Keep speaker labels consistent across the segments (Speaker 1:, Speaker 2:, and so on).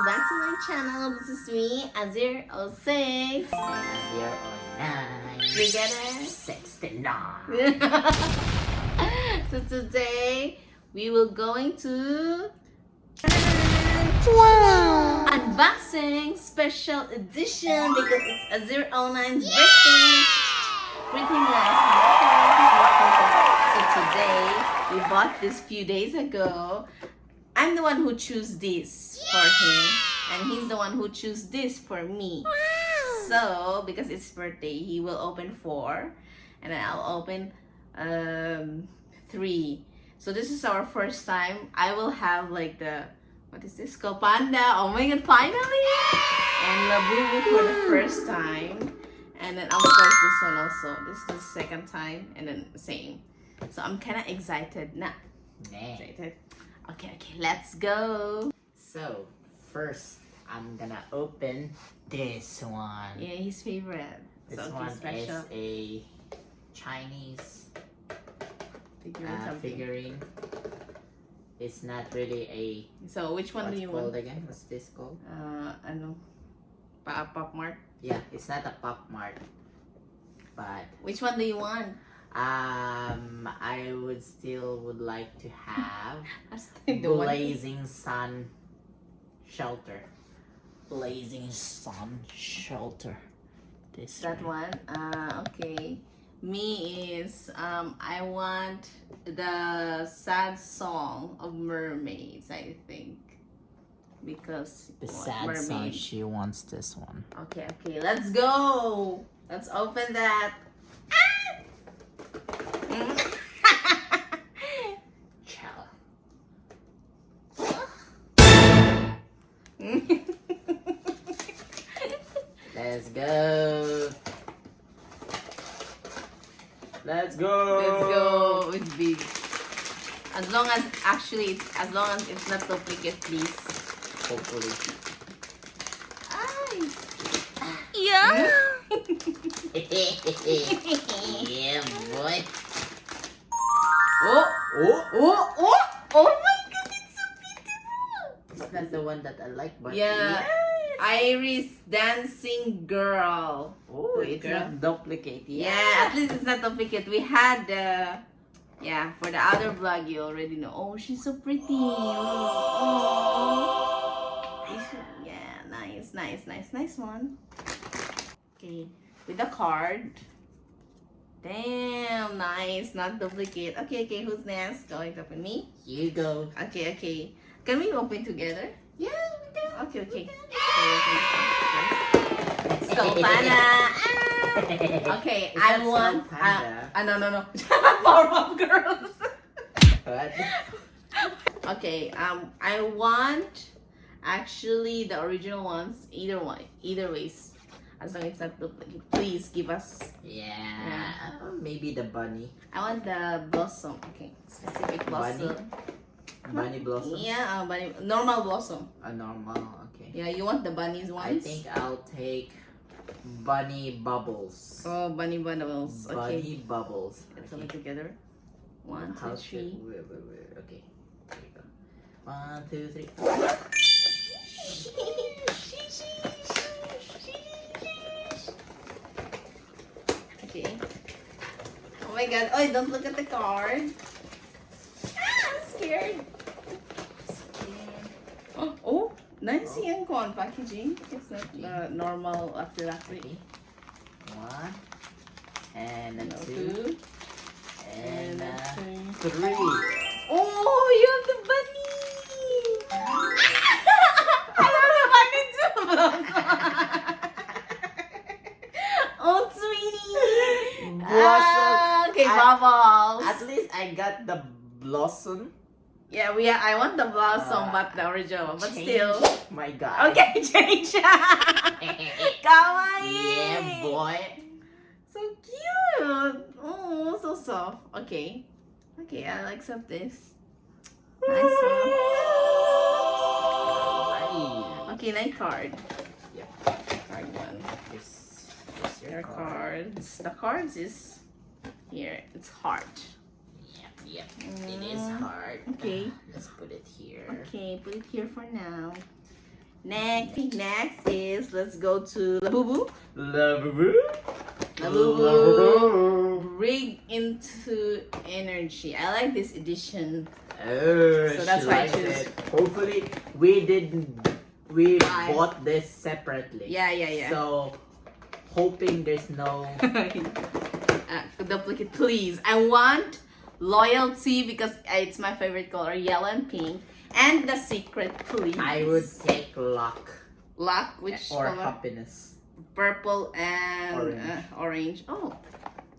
Speaker 1: back to my channel. This is me, Azir06.
Speaker 2: Azir09.
Speaker 1: Together.
Speaker 2: 69.
Speaker 1: So today we will going to unboxing special edition because it's Azir09's birthday. Pretty nice. So today we bought this few days ago. I'm the one who chose this for him, and he's the one who chose this for me. So because it's birthday, he will open 4, and then I'll open 3. So this is our first time. I will have like the, what is this? Panda. Oh my god, finally! And Labubu for the first time. And then of course this one also. This is the second time, and then same. So I'm kind of excited now. Excited. Okay, let's go.
Speaker 2: So, first, I'm gonna open this one.
Speaker 1: Yeah, his favorite.
Speaker 2: This
Speaker 1: Something
Speaker 2: one
Speaker 1: special.
Speaker 2: is a Chinese
Speaker 1: Figurine.
Speaker 2: figurine. It's not really a...
Speaker 1: So which one do you want?
Speaker 2: again? What's this called?
Speaker 1: Ano? Popmart.
Speaker 2: Yeah, it's not a Popmart. But
Speaker 1: Which one do you want?
Speaker 2: I would like to have
Speaker 1: The one.
Speaker 2: Blazing Sun Shelter. Blazing Sun Shelter. This
Speaker 1: That one. Okay. Me is I want the sad song of mermaids, I think. Because
Speaker 2: The
Speaker 1: what,
Speaker 2: sad song,
Speaker 1: mermaid.
Speaker 2: she wants this one.
Speaker 1: Okay, let's go. Let's open that.
Speaker 2: Ciao. Let's go. Let's go.
Speaker 1: Let's go. It's big. As long as it's not duplicate, please.
Speaker 2: Hopefully.
Speaker 1: Ay.
Speaker 2: Yeah, boy.
Speaker 1: Oh,
Speaker 2: Oh,
Speaker 1: oh my god, it's so beautiful.
Speaker 2: that's the one that I like, but
Speaker 1: Yeah.
Speaker 2: yes.
Speaker 1: Iris dancing girl.
Speaker 2: Oh,
Speaker 1: Wait,
Speaker 2: it's not duplicate.
Speaker 1: Yeah, at least it's not duplicate. We had for the other vlog you already know. Oh, she's so pretty. Oh. Yeah, nice one. Okay, with the card. Damn, nice, not duplicate. Okay, who's next? Going to open me?
Speaker 2: You go.
Speaker 1: Okay. Can we open together?
Speaker 2: Yeah, we can.
Speaker 1: Okay. Let's go, Panda. Okay,
Speaker 2: It's
Speaker 1: I
Speaker 2: not
Speaker 1: want.
Speaker 2: Skull Panda.
Speaker 1: No. Powerpuff Girls.
Speaker 2: What?
Speaker 1: Okay, I want actually the original ones. Either ways, as long as it's not duplicate. Please give us.
Speaker 2: Yeah. Maybe the bunny.
Speaker 1: I want the blossom. Okay, specific blossom.
Speaker 2: Bunny blossom.
Speaker 1: Yeah, bunny. Normal blossom.
Speaker 2: A normal. Okay.
Speaker 1: Yeah, you want the bunnies ones?
Speaker 2: I think I'll take bunny bubbles.
Speaker 1: Oh, bunny bundles. Okay.
Speaker 2: Bunny bubbles.
Speaker 1: Let's open together. 1, 2,
Speaker 2: How
Speaker 1: 3.
Speaker 2: Wait. Okay. There you go. 1, 2, 3.
Speaker 1: Okay. Oh my god. Oh, don't look at the card. I'm scared. Oh, nice yung packaging. It's not the normal plastic.
Speaker 2: Okay. 1 and a 2
Speaker 1: 2
Speaker 2: and a
Speaker 1: 3.
Speaker 2: 3.
Speaker 1: Oh, you have the bunny. I love the bunny too. Oh, sweetie.
Speaker 2: Blossom.
Speaker 1: Okay, bubbles.
Speaker 2: At least I got the blossom.
Speaker 1: Yeah, I want the blossom, but the original one. But
Speaker 2: Change
Speaker 1: still.
Speaker 2: my God.
Speaker 1: Okay, change. Kawaii.
Speaker 2: Yeah, boy.
Speaker 1: So cute. Oh, so soft. Okay, I'll accept this. Nice one.
Speaker 2: Right.
Speaker 1: Okay, night card.
Speaker 2: Yeah.
Speaker 1: Card 1.
Speaker 2: This
Speaker 1: Your cards. The cards is here. It's heart.
Speaker 2: Yep. It is hard.
Speaker 1: Okay.
Speaker 2: Let's put it here.
Speaker 1: Okay, put it here for now. Next is, let's go to Labubu.
Speaker 2: Labubu.
Speaker 1: Labubu. Rig into energy. I like this edition.
Speaker 2: Oh,
Speaker 1: So that's
Speaker 2: she
Speaker 1: why I
Speaker 2: likes
Speaker 1: choose.
Speaker 2: it. Hopefully, we bought this separately.
Speaker 1: Yeah.
Speaker 2: So, hoping there's no.
Speaker 1: Duplicate, please. I want loyalty because it's my favorite color, yellow and pink. And the secret, please.
Speaker 2: I would take luck
Speaker 1: Luck, which
Speaker 2: or
Speaker 1: color?
Speaker 2: happiness.
Speaker 1: Purple and
Speaker 2: Orange.
Speaker 1: orange. Oh,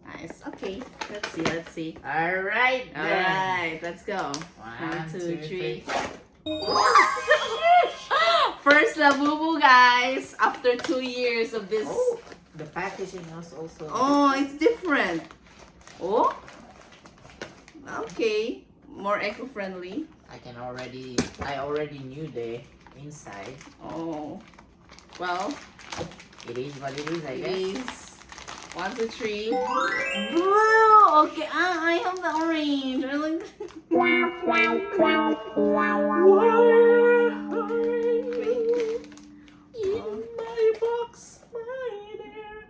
Speaker 1: nice. Okay, let's see.
Speaker 2: All right.
Speaker 1: All
Speaker 2: then.
Speaker 1: right, let's go.
Speaker 2: One,
Speaker 1: 2,
Speaker 2: 2,
Speaker 1: 3.
Speaker 2: 3.
Speaker 1: First Labubu, guys. After 2 years of this.
Speaker 2: Oh, the packaging was also.
Speaker 1: Oh, it's different. Oh, okay. More eco-friendly.
Speaker 2: I already knew the inside.
Speaker 1: Oh, well,
Speaker 2: It is what it is, I
Speaker 1: it
Speaker 2: guess.
Speaker 1: is 1, 2, 3. Blue. Okay, I have the orange. I like.
Speaker 2: In my box, my dear.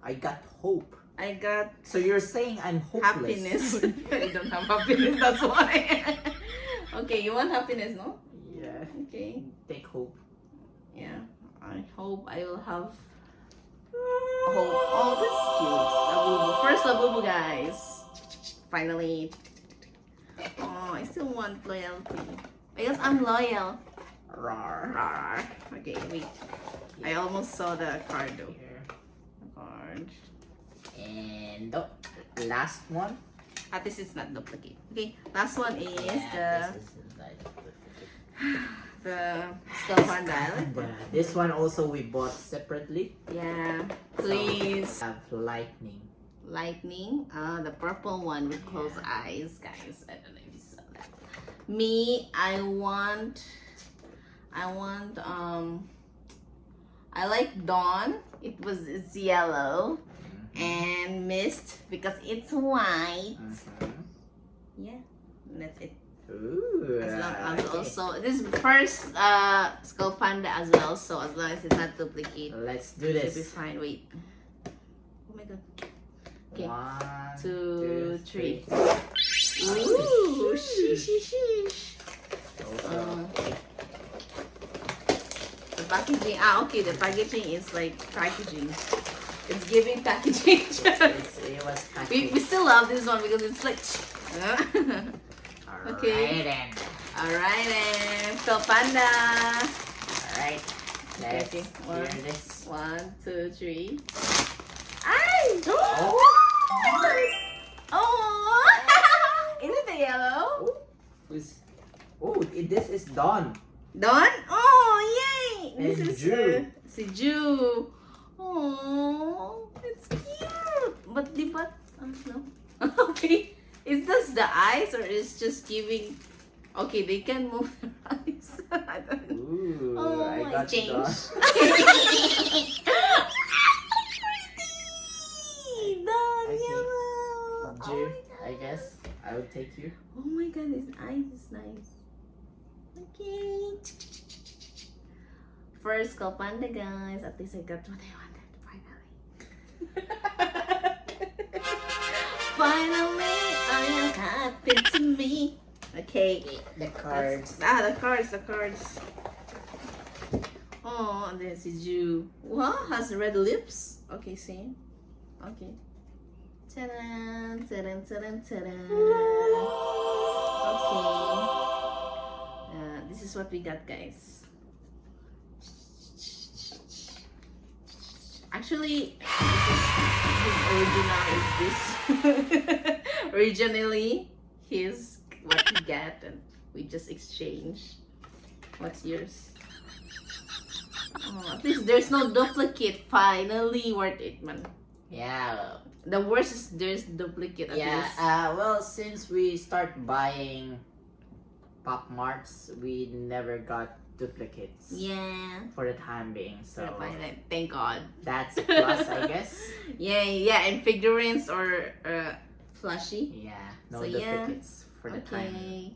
Speaker 2: I got hope.
Speaker 1: I got
Speaker 2: So you're saying I'm hopeless?
Speaker 1: happiness. I don't have happiness. That's why. Okay, you want happiness, no?
Speaker 2: Yeah.
Speaker 1: Okay.
Speaker 2: Take hope.
Speaker 1: Yeah. I hope I will have hope. Oh, that's cute. Labubu. First Labubu, guys. Finally. Oh, I still want loyalty. Because I'm loyal.
Speaker 2: Rar.
Speaker 1: Rawr. Okay, wait. I almost saw the card though.
Speaker 2: Here.
Speaker 1: The card.
Speaker 2: And the last one.
Speaker 1: At least it's not duplicate. Okay, last one is
Speaker 2: This is like
Speaker 1: the Skull Panda. I like that.
Speaker 2: this one also we bought separately.
Speaker 1: Yeah. Please.
Speaker 2: Have lightning.
Speaker 1: Lightning. The purple one with closed eyes, guys. I don't know if you saw that. Me, I like Dawn. It's yellow. And Mist because it's white. Yeah, and that's it.
Speaker 2: Ooh.
Speaker 1: As long as
Speaker 2: okay.
Speaker 1: also this is first Skull Panda as well. So as long as it's not duplicate,
Speaker 2: Let's do
Speaker 1: should be
Speaker 2: this.
Speaker 1: fine. Wait. Oh my god. Okay.
Speaker 2: 1,
Speaker 1: 2, 3.
Speaker 2: 3.
Speaker 1: Ooh, sheesh. The packaging. Okay. The packaging is like packaging. It's giving packaging.
Speaker 2: It was
Speaker 1: we still love this one because it's like. Okay.
Speaker 2: Then.
Speaker 1: Alright then. Skull Panda.
Speaker 2: Alright. Let's
Speaker 1: Okay,
Speaker 2: hear this.
Speaker 1: 1, 2, 3. Ay!
Speaker 2: Oh!
Speaker 1: Oh! Is it the yellow?
Speaker 2: This is Dawn.
Speaker 1: Dawn? Oh, yay! This
Speaker 2: And
Speaker 1: is
Speaker 2: Ju.
Speaker 1: si Ju. Oh, it's cute. But the no. Okay. Is this the eyes or is just giving? Okay, they can move their eyes. I don't know.
Speaker 2: Ooh,
Speaker 1: Oh,
Speaker 2: I
Speaker 1: it's
Speaker 2: got Dawn.
Speaker 1: changed. Pretty. Dawn
Speaker 2: Okay.
Speaker 1: yellow.
Speaker 2: Ju,
Speaker 1: Oh my God.
Speaker 2: I guess I will take you.
Speaker 1: Oh my god, his eyes is nice. Okay. First Skull Panda, guys. At least I got what I wanted. Finally, I am happy to me. Okay.
Speaker 2: The cards.
Speaker 1: The cards. Oh, and this is you. What? Has red lips? Okay, same. Okay. Ta-da, ta-da, ta-da, ta-da. Okay. This is what we got, guys. Actually, his original is this. Originally, his what we got, and we just exchange. What's yours? Oh, at least there's no duplicate. Finally, worth it, man.
Speaker 2: Yeah.
Speaker 1: The worst is there's duplicate. At least.
Speaker 2: Well, since we start buying Popmarts, we never got duplicates.
Speaker 1: Yeah.
Speaker 2: For the time being, so
Speaker 1: Thank God.
Speaker 2: that's a plus, I guess.
Speaker 1: Yeah, and figurines or flashy.
Speaker 2: Yeah, no
Speaker 1: So, yeah.
Speaker 2: duplicates for the time.
Speaker 1: Okay.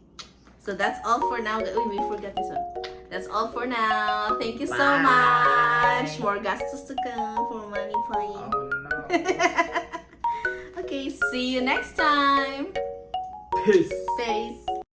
Speaker 1: So that's all for now. Oh, we forgot this one. That's all for now. Thank you so
Speaker 2: Bye.
Speaker 1: much. More gastos to come for money flying.
Speaker 2: Oh no.
Speaker 1: Okay, see you next time.
Speaker 2: Peace.
Speaker 1: Peace.